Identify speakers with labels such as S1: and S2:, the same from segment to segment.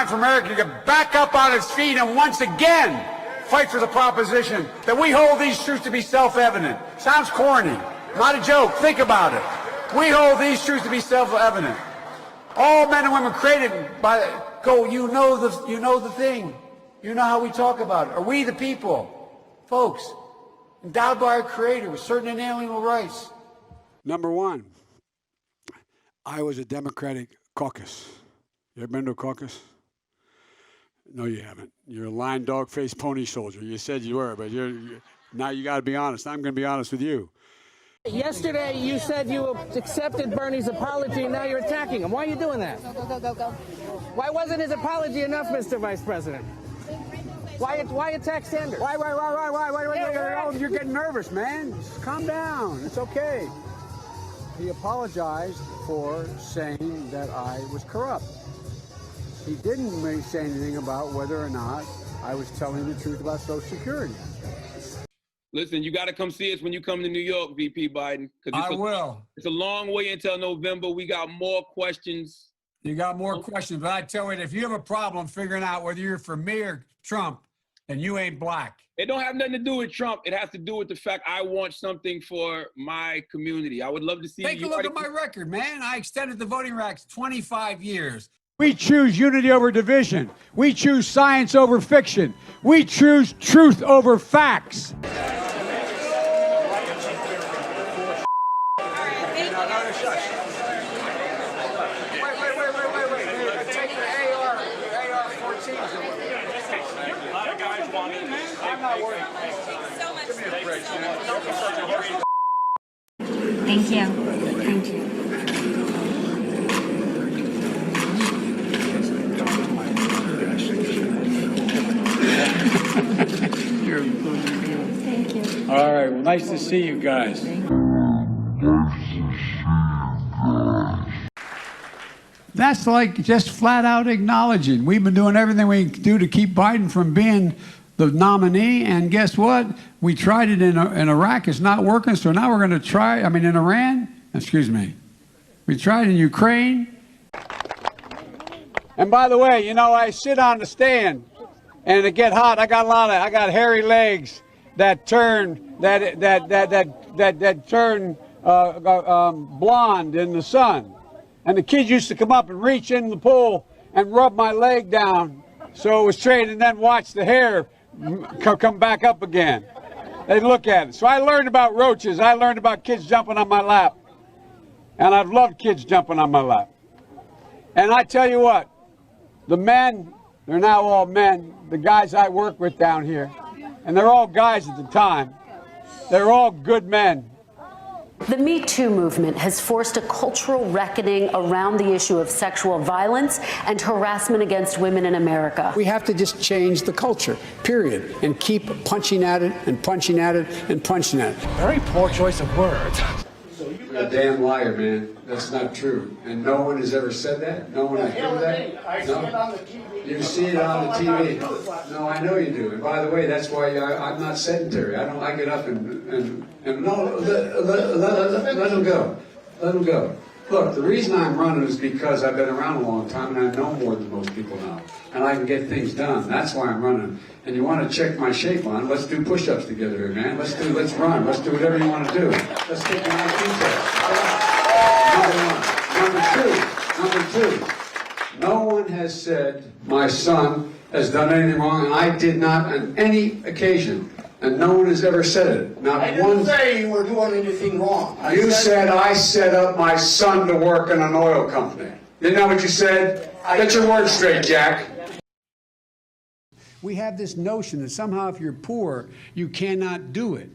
S1: for America to back up on its feet and once again fight for the proposition that we hold these truths to be self-evident. Sounds corny. Not a joke. Think about it. We hold these truths to be self-evident. All men and women created by you know the thing. You know how we talk about it. Are we the people? Folks, endowed by our Creator with certain inalienable rights. Number one, I was a Democratic caucus. You ever been to a caucus? No, you haven't. You're a lying dog-faced pony soldier. You said you were, but now you got to be honest. I'm going to be honest with you.
S2: Yesterday, you said you accepted Bernie's apology, and now you're attacking him. Why are you doing that?
S3: Go.
S2: Why wasn't his apology enough, Mr. Vice President? Why attack Sanders?
S1: Why? You're getting nervous, man. Just calm down. It's okay. He apologized for saying that I was corrupt. He didn't say anything about whether or not I was telling the truth about Social Security.
S4: Listen, you got to come see us when you come to New York, VP Biden.
S1: I will.
S4: It's a long way until November. We got more questions.
S1: You got more questions, but I tell you, if you have a problem figuring out whether you're for me or Trump, then you ain't black.
S4: It don't have nothing to do with Trump. It has to do with the fact I want something for my community. I would love to see.
S1: Take a look at my record, man. I extended the voting rights 25 years. We choose unity over division. We choose science over fiction. We choose truth over facts.
S3: Thank you. Thank you. Thank you.
S1: All right, well, nice to see you guys. That's like just flat out acknowledging. We've been doing everything we can do to keep Biden from being the nominee, and guess what? We tried it in Iraq. It's not working, so now we're going to try, in Iran, excuse me. We tried in Ukraine. And by the way, I sit on the stand, and it get hot. I got hairy legs that turn blonde in the sun. And the kids used to come up and reach in the pool and rub my leg down so it was straight, and then watch the hair come back up again. They'd look at it. So I learned about roaches. I learned about kids jumping on my lap. And I've loved kids jumping on my lap. And I tell you what, the men, they're now all men, the guys I work with down here, and they're all guys at the time, they're all good men.
S5: The Me Too movement has forced a cultural reckoning around the issue of sexual violence and harassment against women in America.
S1: We have to just change the culture, period, and keep punching at it and punching at it and punching at it.
S2: Very poor choice of words.
S1: You're a damn liar, man. That's not true. And no one has ever said that? No one has heard that?
S6: I see it on the TV.
S1: You see it on the TV. No, I know you do. And by the way, that's why I'm not sedentary. I get up and no, let him go. Let him go. Look, the reason I'm running is because I've been around a long time and I know more than most people know. And I can get things done. That's why I'm running. And you want to check my shape on, let's do push-ups together here, man. Let's run. Let's do whatever you want to do. Let's take an IQ test. Number two. No one has said my son has done anything wrong, and I did not on any occasion. And no one has ever said it. Not
S6: I didn't
S1: one.
S6: say you were doing anything wrong.
S1: You said I set up my son to work in an oil company. Isn't that what you said? Get your words straight, Jack. We have this notion that somehow if you're poor, you cannot do it.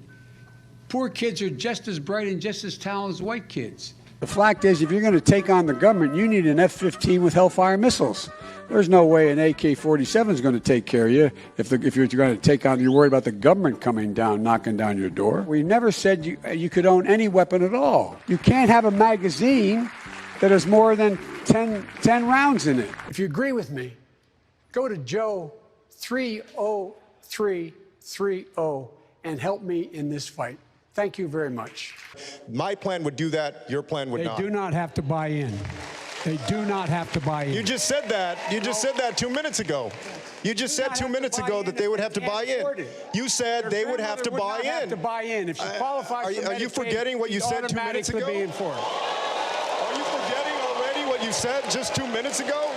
S1: Poor kids are just as bright and just as talented as white kids. The fact is, if you're going to take on the government, you need an F-15 with Hellfire missiles. There's no way an AK-47 is going to take care of you if you're going to take on, you're worried about the government coming down, knocking down your door. We never said you could own any weapon at all. You can't have a magazine that has more than 10 rounds in it. If you agree with me, go to Joe 30330 and help me in this fight. Thank you very much.
S7: My plan would do that. Your plan would not.
S1: They do not have to buy in. They do not have to buy in.
S7: You just said that. You just said that 2 minutes ago. You just said 2 minutes ago that they would have to buy in. You said they would have to buy in.
S1: To buy in. If she qualifies for Medicaid,
S7: are you forgetting what you said 2 minutes ago?
S1: Be in for it.
S7: Are you forgetting already what you said just 2 minutes ago?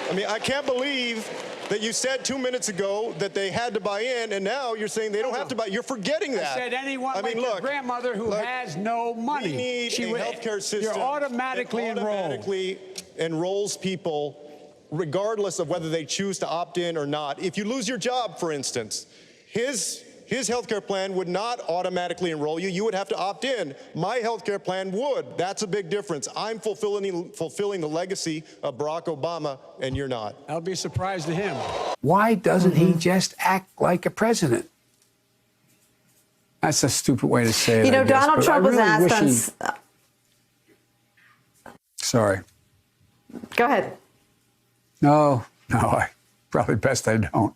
S7: I mean, I can't believe that you said 2 minutes ago that they had to buy in, and now you're saying they don't have to buy. You're forgetting that.
S1: I said anyone like your grandmother who has no money.
S7: We need a healthcare system.
S1: You're automatically
S7: enrolls people regardless of whether they choose to opt in or not. If you lose your job, for instance, his health care plan would not automatically enroll you. You would have to opt in. My health care plan would. That's a big difference. I'm fulfilling the legacy of Barack Obama, and you're not.
S1: I'll be surprised to him. Why doesn't he just act like a president? That's a stupid way to say it.
S8: You know, Donald Trump was asked on...
S1: Sorry.
S8: Go ahead.
S1: No, probably best I don't.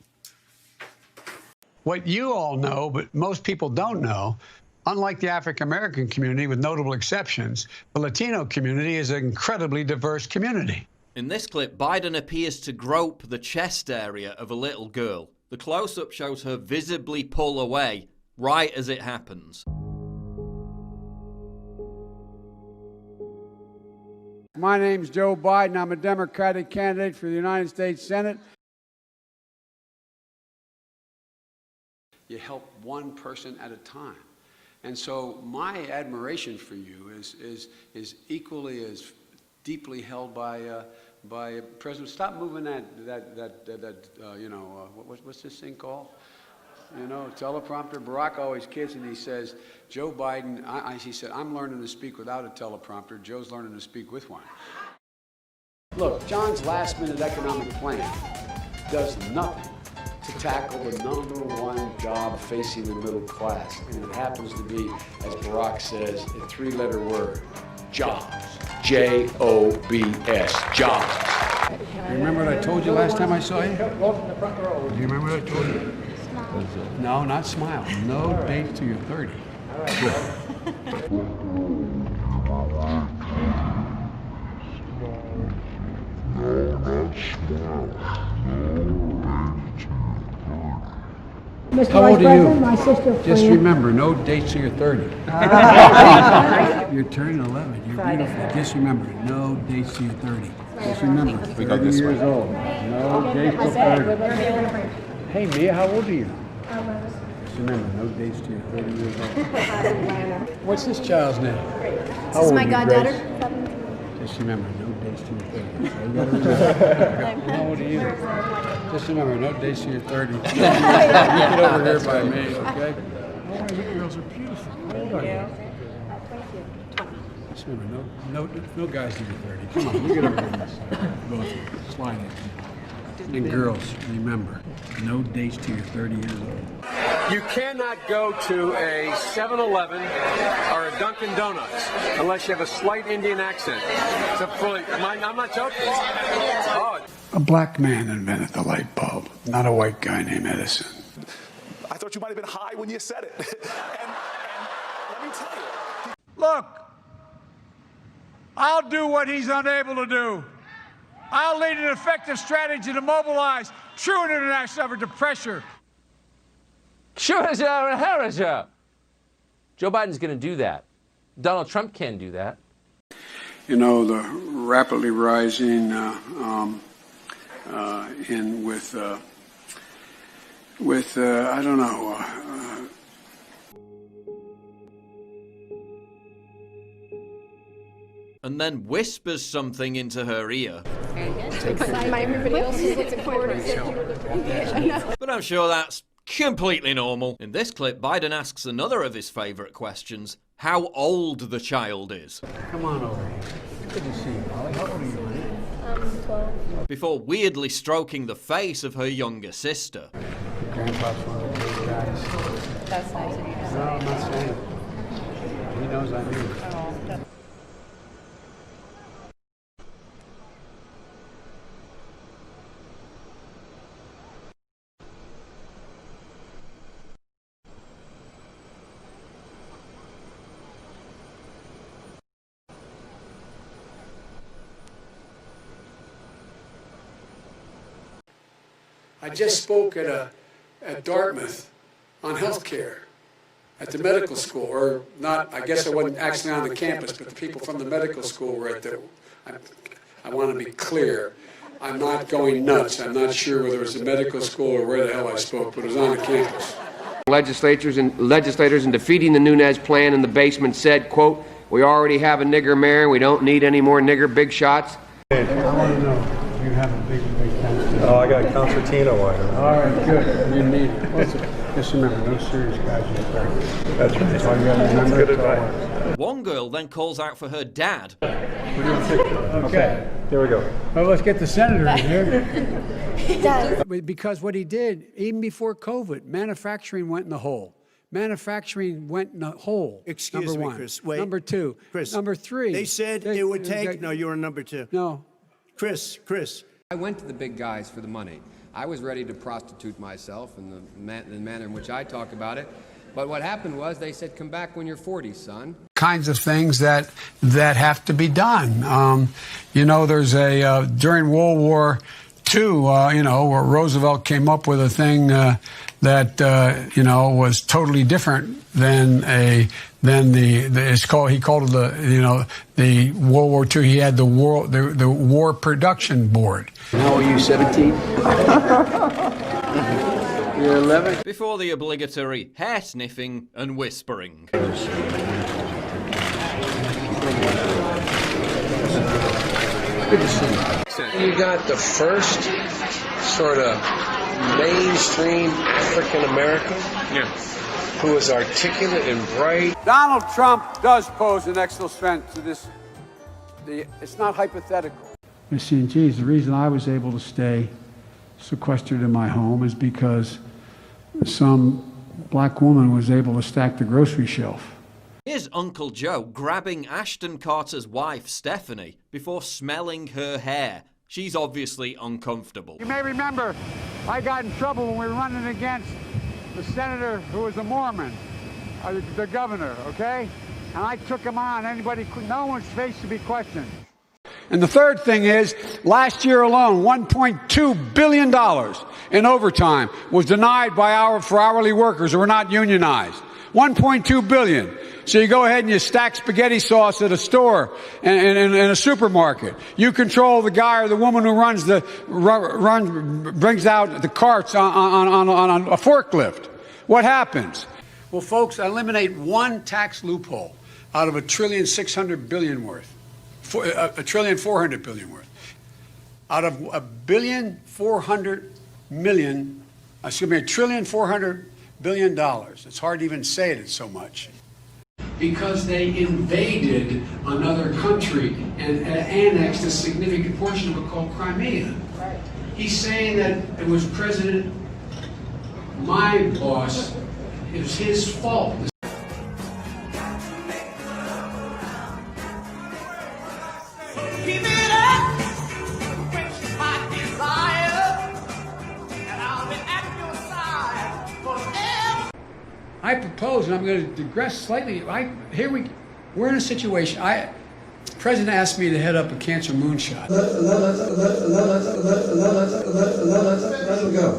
S1: What you all know, but most people don't know, unlike the African-American community, with notable exceptions, the Latino community is an incredibly diverse community.
S9: In this clip, Biden appears to grope the chest area of a little girl. The close-up shows her visibly pull away right as it happens.
S1: My name's Joe Biden. I'm a Democratic candidate for the United States Senate. You help one person at a time. And so my admiration for you is equally as deeply held by President. Stop moving what's this thing called? You know, teleprompter. Barack always kids and he says, Joe Biden, he said, I'm learning to speak without a teleprompter. Joe's learning to speak with one. Look, John's last-minute economic plan does nothing to tackle the #1 job facing the middle class. And it happens to be, as Barack says, a three-letter word, jobs. J-O-B-S, jobs. You remember what I told you last time I saw you? Do you remember what I told you? No, not smile. No date till you're 30. How old are you?
S10: My sister.
S1: Just remember, no dates till you're 30. You're turning 11. You're beautiful. Just remember, no dates till you're 30. Just remember, 30 years old. No dates till 30. Hey, Mia, how old are you? Just remember, no dates till you're 30 years old. What's this child's name?
S10: This is my goddaughter.
S1: Just remember, no dates till you're 30. So you gotta remember. How old are you? Just remember, no dates till you're 30. You get over here by me, okay? Oh, you girls are beautiful. Thank you. Just remember, no guys till you're 30. Come on, you get over here on this side. Both of you. Slide it. And girls, remember, no dates till you're 30 years old. You cannot go to a 7-Eleven or a Dunkin' Donuts unless you have a slight Indian accent. I'm not joking. Oh. A black man invented the light bulb, not a white guy named Edison.
S11: I thought you might have been high when you said it. and let me tell you.
S1: Look, I'll do what he's unable to do. I'll lead an effective strategy to mobilize true international effort to pressure.
S2: Joe Biden's going to do that. Donald Trump can do that.
S1: You know, the rapidly rising I don't know.
S9: And then whispers something into her ear. But I'm sure that's completely normal. In this clip, Biden asks another of his favorite questions, how old the child is.
S1: Come on over here. Good to see you, Molly. How old are you, honey?
S10: 12.
S9: Before weirdly stroking the face of her younger sister.
S1: Grandpa's one of those guys.
S10: That's nice of you to say.
S1: No, I'm not saying it. He knows I mean it. I just spoke at Dartmouth on health care at the medical school, or not, I guess I wasn't actually on the campus, but the people from the medical school were at the, I want to be clear, I'm not going nuts. I'm not sure whether it was a medical school or where the hell I spoke, but it was on the campus.
S12: Legislators in defeating the Nunes plan in the basement said, quote, "We already have a nigger mayor. We don't need any more nigger big shots."
S1: I want to know if you have a big concertina.
S7: Oh, I got concertina wire.
S1: All right, good. You need it. Just remember, no serious guys in the party. That's right. That's all you got to remember.
S7: That's good advice.
S9: One girl then calls out for her dad.
S1: Okay.
S7: There we go.
S1: Well, let's get the senator in here. Because what he did, even before COVID, manufacturing went in the hole. Manufacturing went in the hole.
S6: Excuse me,
S1: #1.
S6: Chris. Wait.
S1: #2.
S6: Chris.
S1: #3.
S6: They said it would take. No, you were #2.
S1: No.
S6: Chris.
S12: I went to the big guys for the money. I was ready to prostitute myself in the manner in which I talk about it. But what happened was they said, "Come back when you're 40, son."
S1: Kinds of things that have to be done. You know, there's during World War II, where Roosevelt came up with a thing that was totally different than he called it the World War II. He had the War Production Board. How are you, 17? You're 11.
S9: Before the obligatory hair sniffing and whispering.
S1: Good to see you.
S13: You got the first sort of mainstream African American who is articulate and bright.
S1: Donald Trump does pose an extra threat to this. It's not hypothetical. Missy and geez, the reason I was able to stay sequestered in my home is because some black woman was able to stack the grocery shelf.
S9: Here's Uncle Joe grabbing Ashton Carter's wife, Stephanie, before smelling her hair. She's obviously uncomfortable.
S1: You may remember I got in trouble when we were running against the senator who was a Mormon, the governor, okay? And I took him on. No one's face to be questioned. And the third thing is, last year alone, $1.2 billion in overtime was denied for hourly workers who were not unionized. $1.2 billion. So you go ahead and you stack spaghetti sauce at a store and in a supermarket. You control the guy or the woman who brings out the carts on a forklift. What happens? Well, folks, eliminate one tax loophole out of $1.6 trillion worth. $1.4 trillion worth. Out of $1.4 billion. It's hard to even say it so much. Because they invaded another country and annexed a significant portion of it called Crimea. Right. He's saying that it was my boss, it was his fault. I propose, and I'm going to digress slightly. We're in a situation. The president asked me to head up a cancer moonshot. Let him go.